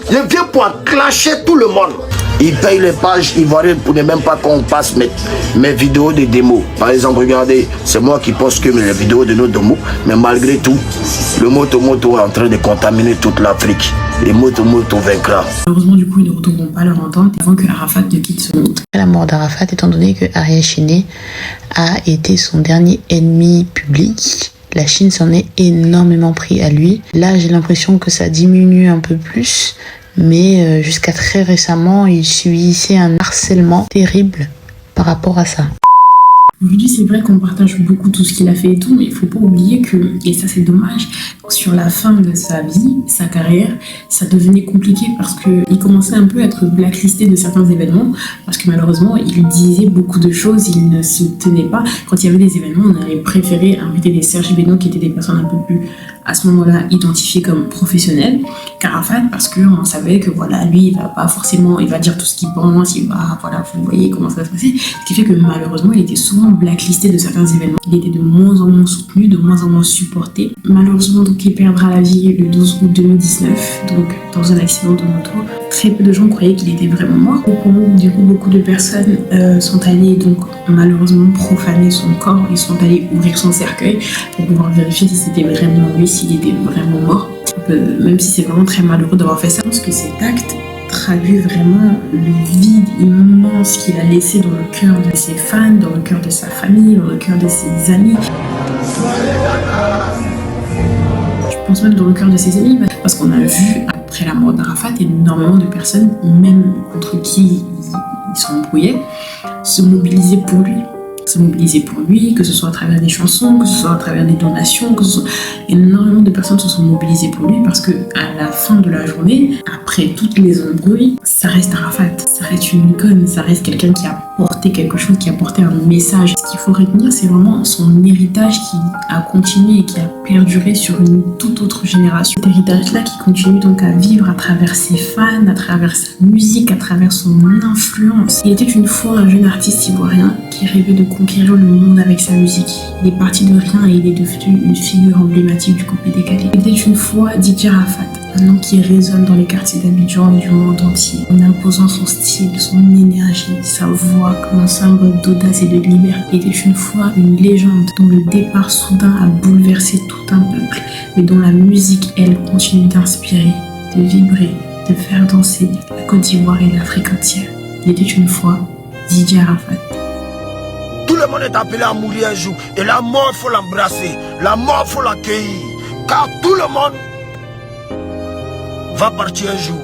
Il vient pour enclencher tout le monde. Il paye les pages ivoiriennes pour ne même pas qu'on passe mes vidéos de démo. Par exemple, regardez, c'est moi qui poste que mes vidéos de nos démos, mais malgré tout, le Moto Moto est en train de contaminer toute l'Afrique. Et Moto Moto vaincra. Malheureusement, du coup, ils ne retrouveront pas leur entente avant que Arafat ne quitte ce monde. La mort d'Arafat, étant donné que Ariel Cheney a été son dernier ennemi public, la Chine s'en est énormément pris à lui. Là, j'ai l'impression que ça diminue un peu plus, mais jusqu'à très récemment, il subissait un harcèlement terrible par rapport à ça. Aujourd'hui, c'est vrai qu'on partage beaucoup tout ce qu'il a fait et tout, mais il faut pas oublier que, et ça c'est dommage, sur la fin de sa vie, sa carrière, ça devenait compliqué parce qu'il commençait un peu à être blacklisté de certains événements, parce que malheureusement, il disait beaucoup de choses, il ne se tenait pas. Quand il y avait des événements, on avait préféré inviter des Serge Beno qui étaient des personnes un peu plus, à ce moment-là, identifiées comme professionnelles, qu'Arafat, parce qu'on savait que voilà, lui, il va pas forcément, il va dire tout ce qu'il pense, il va, voilà, vous voyez comment ça va se passer, ce qui fait que malheureusement, il était souvent blacklisté de certains événements. Il était de moins en moins soutenu, de moins en moins supporté. Malheureusement, donc, il perdra la vie le 12 août 2019, donc dans un accident de moto. Très peu de gens croyaient qu'il était vraiment mort. Du coup, beaucoup de personnes sont allées donc malheureusement profaner son corps. Ils sont allés ouvrir son cercueil pour pouvoir vérifier si c'était vraiment lui, s'il était vraiment mort. Même si c'est vraiment très malheureux d'avoir fait ça, parce que cet acte traduit vraiment le vide immense qu'il a laissé dans le cœur de ses fans, dans le cœur de sa famille, dans le cœur de ses amis. Je pense même dans le cœur de ses amis, parce qu'on a vu, après la mort d'Arafat, énormément de personnes, même contre qui ils s'embrouillaient, se mobiliser pour lui. Se mobiliser pour lui, que ce soit à travers des chansons, que ce soit à travers des donations, que ce soit... Énormément de personnes se sont mobilisées pour lui parce que à la fin de la journée, après toutes les embrouilles, ça reste Arafat, ça reste une icône, ça reste quelqu'un qui a porté quelque chose, qui a porté un message. Ce qu'il faut retenir, c'est vraiment son héritage qui a continué et qui a perduré sur une toute autre génération. Cet héritage-là qui continue donc à vivre à travers ses fans, à travers sa musique, à travers son influence. Il était une fois un jeune artiste ivoirien qui rêvait de conquérir le monde avec sa musique. Il est parti de rien et il est devenu une figure emblématique du coupé décalé. Il était une fois DJ Arafat, un nom qui résonne dans les quartiers d'Abidjan et du monde entier, en imposant son style, son énergie, sa voix comme un symbole d'audace et de liberté. Il était une fois une légende dont le départ soudain a bouleversé tout un peuple, mais dont la musique, elle, continue d'inspirer, de vibrer, de faire danser la Côte d'Ivoire et l'Afrique entière. Il était une fois DJ Arafat. Tout le monde est appelé à mourir un jour. Et la mort, il faut l'embrasser. La mort, il faut l'accueillir. Car tout le monde va partir un jour.